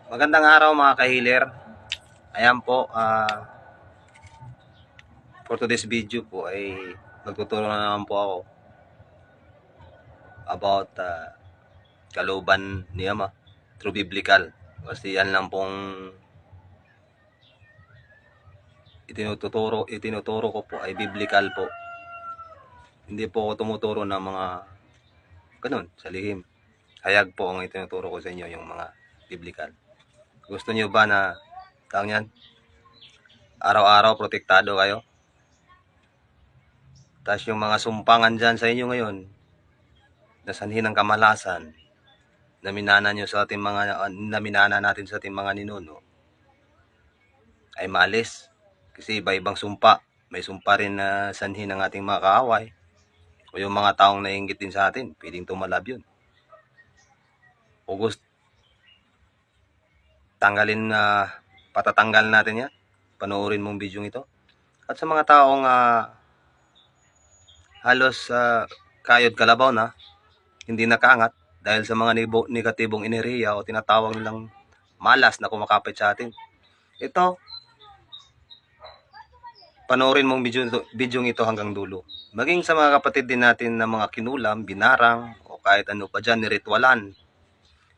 Magandang araw mga ka-healer. Ayan po, for today's video po ay magtuturo na naman po ako about kalooban ni Ama through biblical. Kasi yan lang pong itinuturo ko po ay biblical po. Hindi po ako tumuturo ng mga ganun, sa lihim. Hayag po ang itinuturo ko sa inyo, yung mga biblical. Gusto niyo ba na tawag yan? Araw-araw protektado kayo? Tapos yung mga sumpangan dyan sa inyo ngayon, na sanhi ng kamalasan, na minana natin sa ating mga ninuno, ay maalis. Kasi iba-ibang sumpa. May sumpa rin na sanhi ng ating mga kaaway. O yung mga taong naiinggit din sa atin, pwedeng tumalab yun. O gusto tanggalin na patatanggal natin yan. Panoorin mong video ito. At sa mga taong halos kayod kalabaw na, hindi nakaangat dahil sa mga negatibong enerhiya o tinatawag nilang malas na kumakapit sa atin. Ito, panoorin mong video ito hanggang dulo. Maging sa mga kapatid din natin na mga kinulam, binarang, o kahit ano pa dyan, niritwalan.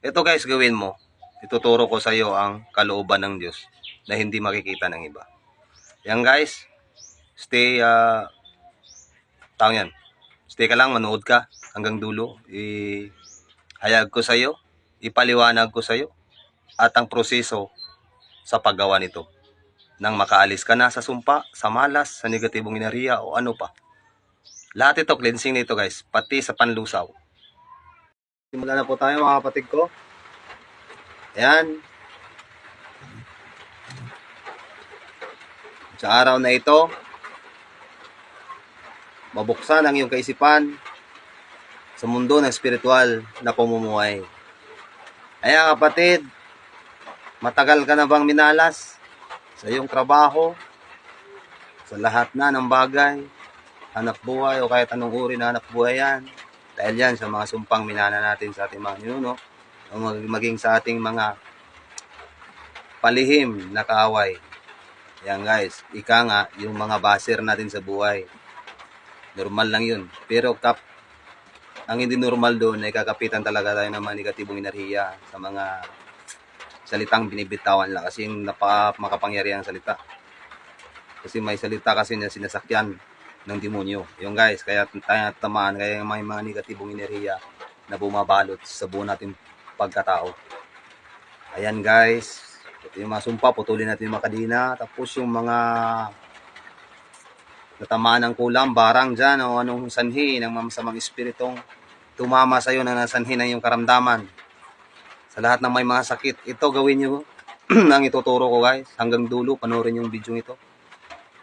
Ito guys, gawin mo. Ituturo ko sa iyo ang kalooban ng Diyos na hindi makikita ng iba. Yan guys, stay, stay ka lang, manood ka hanggang dulo. Ihayag ko sa iyo, ipaliwanag ko sa iyo, at ang proseso sa paggawa nito. Nang makaalis ka na sa sumpa, sa malas, sa negatibong enerhiya o ano pa. Lahat ito, cleansing nito guys, pati sa panlusaw. Simula na po tayo mga kapatid ko. Ayan. Sa araw na ito, mabuksan ang iyong kaisipan sa mundo ng spiritual na pamumuhay. Ayan kapatid, matagal ka na bang minalas sa iyong trabaho, sa lahat na ng bagay, hanap buhay o kahit anong uri na hanap buhay yan? Dahil yan sa mga sumpang minana natin sa ating mga ninuno o maging sa ating mga palihim na kaaway. Yan guys, ika nga yung mga baser natin sa buhay. Normal lang yun. Pero ang hindi normal doon ay kakapitan talaga tayo ng mga negatibong enerhiya sa mga salitang binibitawan lang kasi yung makapangyarihang salita. Kasi may salita kasi na sinasakyan ng demonyo. Yung guys, kaya tayo tamaan, kaya may mga negatibong enerhiya na bumabalot sa buo nating pagkatao. Ayan guys, yung mga sumpa, putulin natin yung mga kadina. Tapos yung mga natamaan ng kulam, barang dyan, o anong sanhi ng masamang espiritong tumama sa iyo na nasanhi ng iyong karamdaman. Sa lahat ng may mga sakit, ito gawin nyo ang ituturo ko guys. Hanggang dulo, panoorin yung video ito.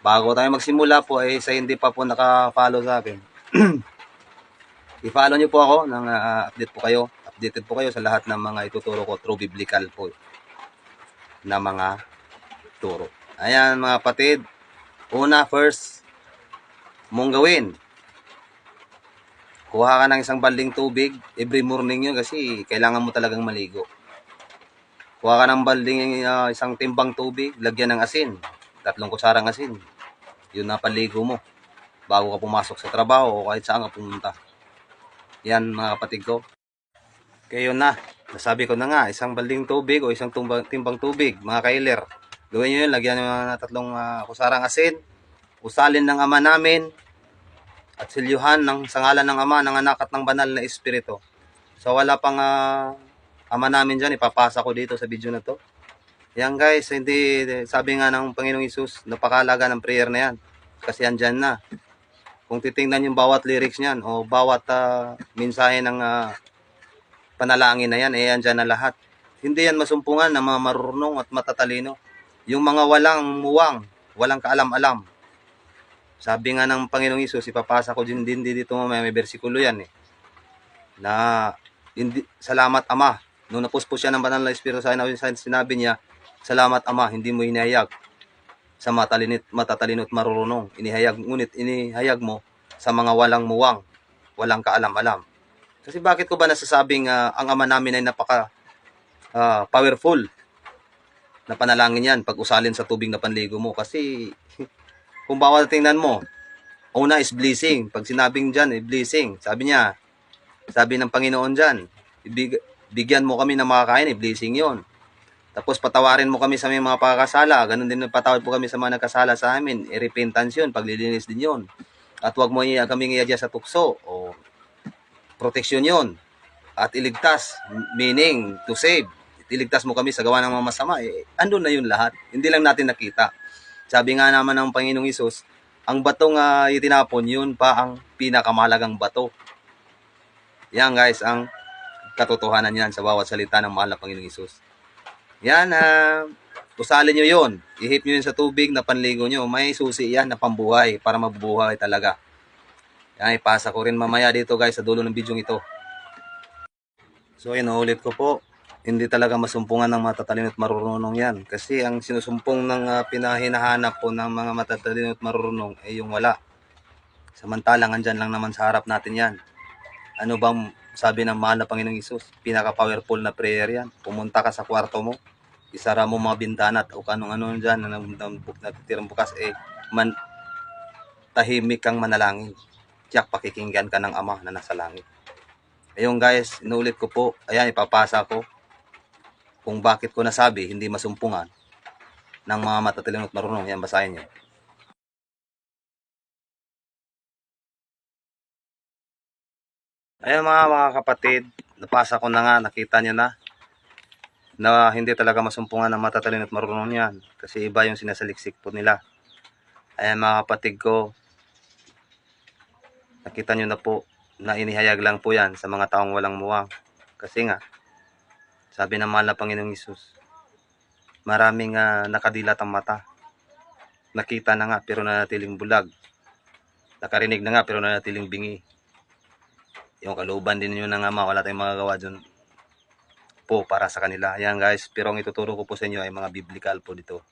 Bago tayo magsimula po, sa hindi pa po naka-follow sa akin, i-follow nyo po ako, nang updated po kayo sa lahat ng mga ituturo ko through biblical po na mga turo. Ayan mga kapatid, first mong gawin, kuha ka ng isang balding tubig every morning yun kasi kailangan mo talagang maligo. Kuha ka ng balding, isang timbang tubig, lagyan ng asin, 3 kutsarang asin. Yun na paligo mo bago ka pumasok sa trabaho o kahit saan ka pumunta. Yan mga kapatid ko. Kaya yun na, nasabi ko na nga, isang balding tubig o isang timbang tubig, mga kailer. Gawin nyo yun, lagyan nyo na 3 kusarang asin, usalin ng Ama namin, at silyuhan ng sangalan ng Ama, ng Anak at ng Banal na Espiritu. So wala pang Ama namin dyan, ipapasa ko dito sa video na to. Yan guys, hindi, sabi nga ng Panginoong Hesus, napakalaga ng prayer na yan. Kasi andyan na. Kung titingnan yung bawat lyrics niyan o bawat mensahe ng panalangin na yan, andyan na lahat. Hindi yan masumpungan ng mga marunong at matatalino. Yung mga walang muwang, walang kaalam-alam. Sabi nga ng Panginoong Hesus, ipapasa ko din dito mamaya, may bersikulo yan na hindi, salamat Ama. Nung napuspos siya ng Banal na Espiritu sa akin, sinabi niya, salamat Ama, hindi mo hinahayag sa matatalino at marurunong. Ngunit inihayag mo sa mga walang muwang, walang kaalam-alam. Kasi bakit ko ba nasasabing ang Ama namin ay napaka powerful? na panalangin yan pag usalin sa tubig na panligo mo. Kasi kung bawal tingnan mo, una is blessing. Pag sinabing dyan, blessing. Sabi ng Panginoon dyan, bigyan mo kami ng makakain, blessing yon. Tapos patawarin mo kami sa may mga pagkakasala. Ganun din patawad po kami sa mga nagkasala sa amin. Repentance yun, paglilinis din yun. At huwag mo kami iadya sa tukso. O proteksyon yun. At iligtas, meaning to save. Iligtas mo kami sa gawa ng mga masama. Andun na yun lahat. Hindi lang natin nakita. Sabi nga naman ng Panginoong Hesus, ang batong itinapon, yun pa ang pinakamalagang bato. Yan guys, ang katotohanan yan sa bawat salita ng mahal na Panginoong Hesus. Yan, usalin nyo yun. Ihip nyo yun sa tubig na panligo nyo. May susi yan na pambuhay para mabubuhay talaga. Yan, ipasa ko rin mamaya dito guys sa dulo ng video ito. So, inuulit ko po, hindi talaga masumpungan ng matatalino at marurunong yan. Kasi ang sinusumpong ng pinahinahanap po ng mga matatalino at marurunong ay yung wala. Samantalang andyan lang naman sa harap natin yan. Ano bang sabi ng mahal na Panginoong Hesus? Pinaka-powerful na prayer yan. Pumunta ka sa kwarto mo, isara mo mga bintana at o anong-ano dyan na natitirang bukas, tahimik kang manalangin. Tiyak pakikinggan ka ng Ama na nasa langit. Ayun guys, inulit ko po, ayan ipapasa ko kung bakit ko nasabi hindi masumpungan ng mga matatalino at marunong. Yan, basahin nyo. Ayun mga kapatid, napasa ko na nga, nakita nyo na hindi talaga masumpungan ng matatalino at marunong yan. Kasi iba yung sinasaliksik po nila. Ayan mga kapatid ko, nakita nyo na po na inihayag lang po yan sa mga taong walang muwang. Kasi nga, sabi ng mahal na Panginoong Hesus, maraming nakadilat ang mata. Nakita na nga pero nanatiling bulag. Nakarinig na nga pero nanatiling bingi. Yung kalooban din yun ng Ama, wala tayong magagawa dyan po para sa kanila. Ayan guys, pero ang ituturo ko po sa inyo ay mga biblical po dito.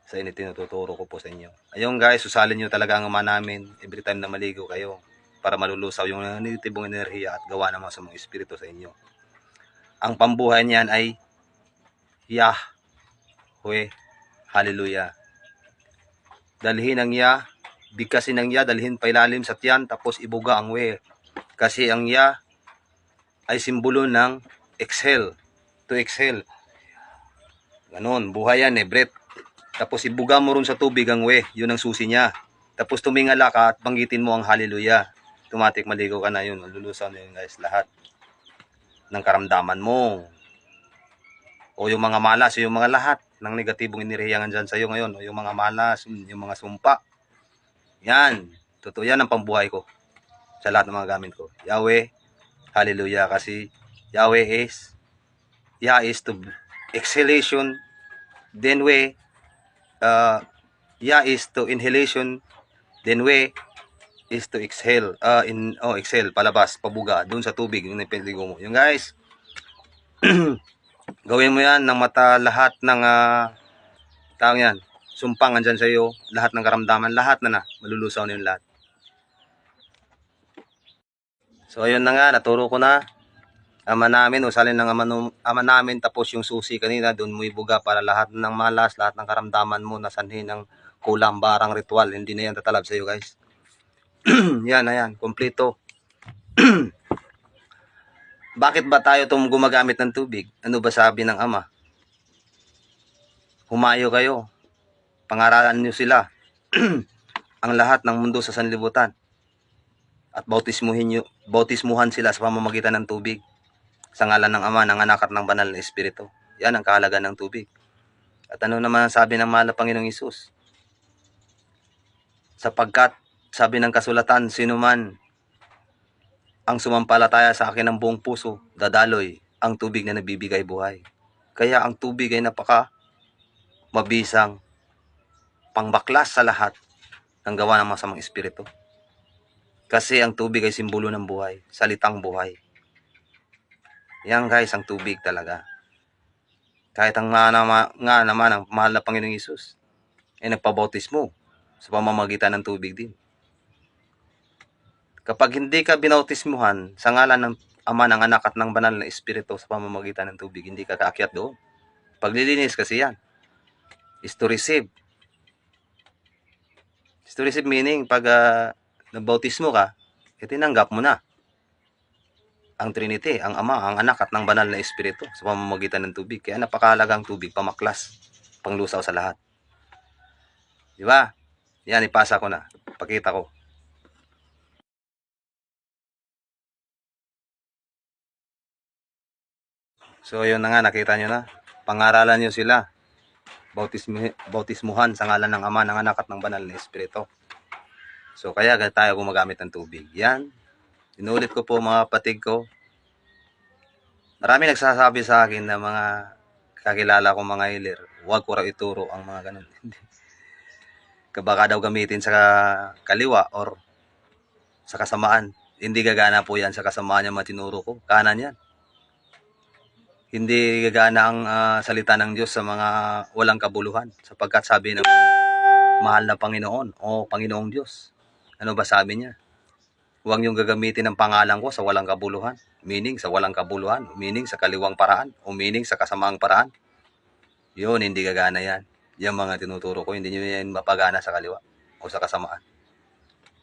Sa inyo tinuturo ko po sa inyo. Ayun guys, susalin nyo talaga ang Ama namin every time na maligo kayo para malulusaw yung negatibong enerhiya at gawa ng mga sa mga espiritu sa inyo. Ang pambuhay niyan ay Yahweh. Hallelujah. Dalhin ang Yah, bigkasin ang Yah, dalhin pa ilalim sa tiyan, tapos ibuga ang We. Kasi ang Yah ay simbolo ng exhale, to exhale. Ganon, buhay yan breath. Tapos ibuga mo rin sa tubig ang We, yun ang susi niya. Tapos tumingala ka at banggitin mo ang hallelujah. Automatic maligo ka na yun, malulusaw na yun guys, lahat ng karamdaman mo. O yung mga malas, o yung mga lahat ng negatibong inirehiyangan dyan sa'yo ngayon, o yung mga malas, yung mga sumpa. Yan, totoo yan ang pambuhay ko sa lahat ng mga gamit ko. Yahweh, hallelujah, kasi Yahweh is, Yah is to exhalation, then We, Yah is to inhalation, then We is to exhale, exhale, palabas, pabuga, dun sa tubig, yung napiligo mo. Yung guys, gawin mo yan ng mata lahat ng taong yan. Sumpang andyan sa iyo, lahat ng karamdaman, lahat na malulusaw na yung lahat. So ayun na nga, naturo ko na. Ama namin, usalin ng ama namin, tapos yung susi kanina, doon mo ibuga para lahat ng malas, lahat ng karamdaman mo, nasanhin ng kulang, barang ritual, hindi na yan tatalab sa iyo guys. Yan na yan, kompleto. Bakit ba tayo gumagamit ng tubig? Ano ba sabi ng Ama? Humayo kayo. Pangaralan nyo sila. Ang lahat ng mundo sa sanlibutan. At bautismuhan sila sa pamamagitan ng tubig. Sa ngalan ng Ama, ng Anak at ng Banal na Espiritu. Yan ang kahalagan ng tubig. At ano naman ang sabi ng mahal na Panginoong Hesus? Sapagkat, sabi ng kasulatan, sino man ang sumampalataya sa akin ng buong puso, dadaloy ang tubig na nabibigay buhay. Kaya ang tubig ay napaka mabisang pangbaklas sa lahat ng gawa ng masamang espiritu. Kasi ang tubig ay simbolo ng buhay, salitang buhay. Yan guys, ang tubig talaga. Kahit ang nga naman ang mahal na Panginoong Hesus ay nagpabautismo sa pamamagitan ng tubig din. Kapag hindi ka binautismuhan sa ngalan ng Ama, ng Anak at ng Banal na Espiritu sa pamamagitan ng tubig, hindi ka kaakyat doon. Paglilinis kasi yan is to receive. Is to receive meaning pag nagbautismo ka, tinanggap mo na ang Trinity, ang Ama, ang Anak at ng Banal na Espiritu sa pamamagitan ng tubig. Kaya napakahalagang tubig, pamaklas, panglusaw sa lahat. Di ba? Yan, ipasa ko na. Pakita ko. So, yun na nga, nakita nyo na. Pangaralan nyo sila. Bautismuhan sa ngalan ng Ama, ng Anak at ng Banal na Espiritu. So, kaya tayo gumagamit ng tubig. Yan. Inulit ko po mga kapatid ko. Marami nagsasabi sa akin na mga kakilala ko mga healer, huwag ko raw ituro ang mga ganun. Baka daw gamitin sa kaliwa or sa kasamaan. Hindi gagana po yan sa kasamaan yung matinuro ko. Kanan yan. Hindi gagana ang salita ng Diyos sa mga walang kabuluhan. Sapagkat sabi ng mahal na Panginoon o Panginoong Diyos. Ano ba sabi niya? Huwag niyong gagamitin ang pangalan ko sa walang kabuluhan. Meaning sa walang kabuluhan. Meaning sa kaliwang paraan. O meaning sa kasamaang paraan. Yun, hindi gagana yan. Yung mga tinuturo ko, hindi nyo yan mapagana sa kaliwa o sa kasamaan.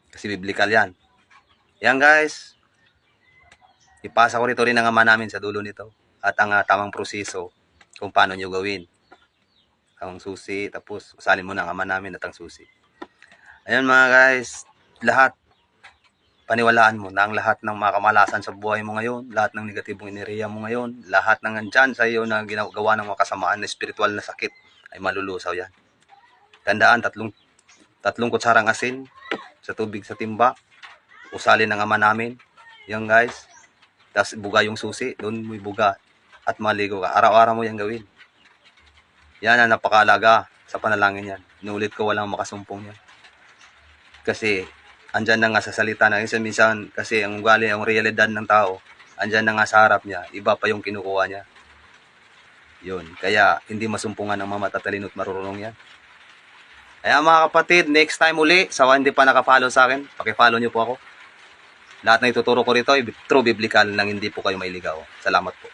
Kasi biblical yan. Yan guys. Ipasa ko rito rin ang Ama namin sa dulo nito. At ang tamang proseso kung paano nyo gawin. Ang susi, tapos usalin mo na ang Ama namin at ang susi. Ayun mga guys, lahat paniwalaan mo na ang lahat ng mga kamalasan sa buhay mo ngayon, lahat ng negatibong enerhiya mo ngayon, lahat ng nandyan sa iyo na ginagawa ng mga kasamaan na spiritual na sakit ay malulusaw yan. Tandaan, tatlong kutsarang asin sa tubig sa timba, usalin ng Ama namin. Yan guys, tapos buga yung susi, doon mo ibuga at maligo ka. Araw-araw mo yan gawin. Yan ang napakalaga sa panalangin yan. Inulit ko, walang makasumpong yan. Kasi andyan na nga sa salita na minsan kasi ang ugali, ang realidad ng tao, andyan na nga sa harap niya, iba pa yung kinukuha niya. Yun, kaya hindi masumpungan ng mga matatalino at marurunong yan. Kaya mga kapatid, next time uli, sa hindi pa nakapollow sa akin, pakifollow nyo po ako. Lahat na ituturo ko rito, true biblical nang hindi po kayo mailigaw. Salamat po.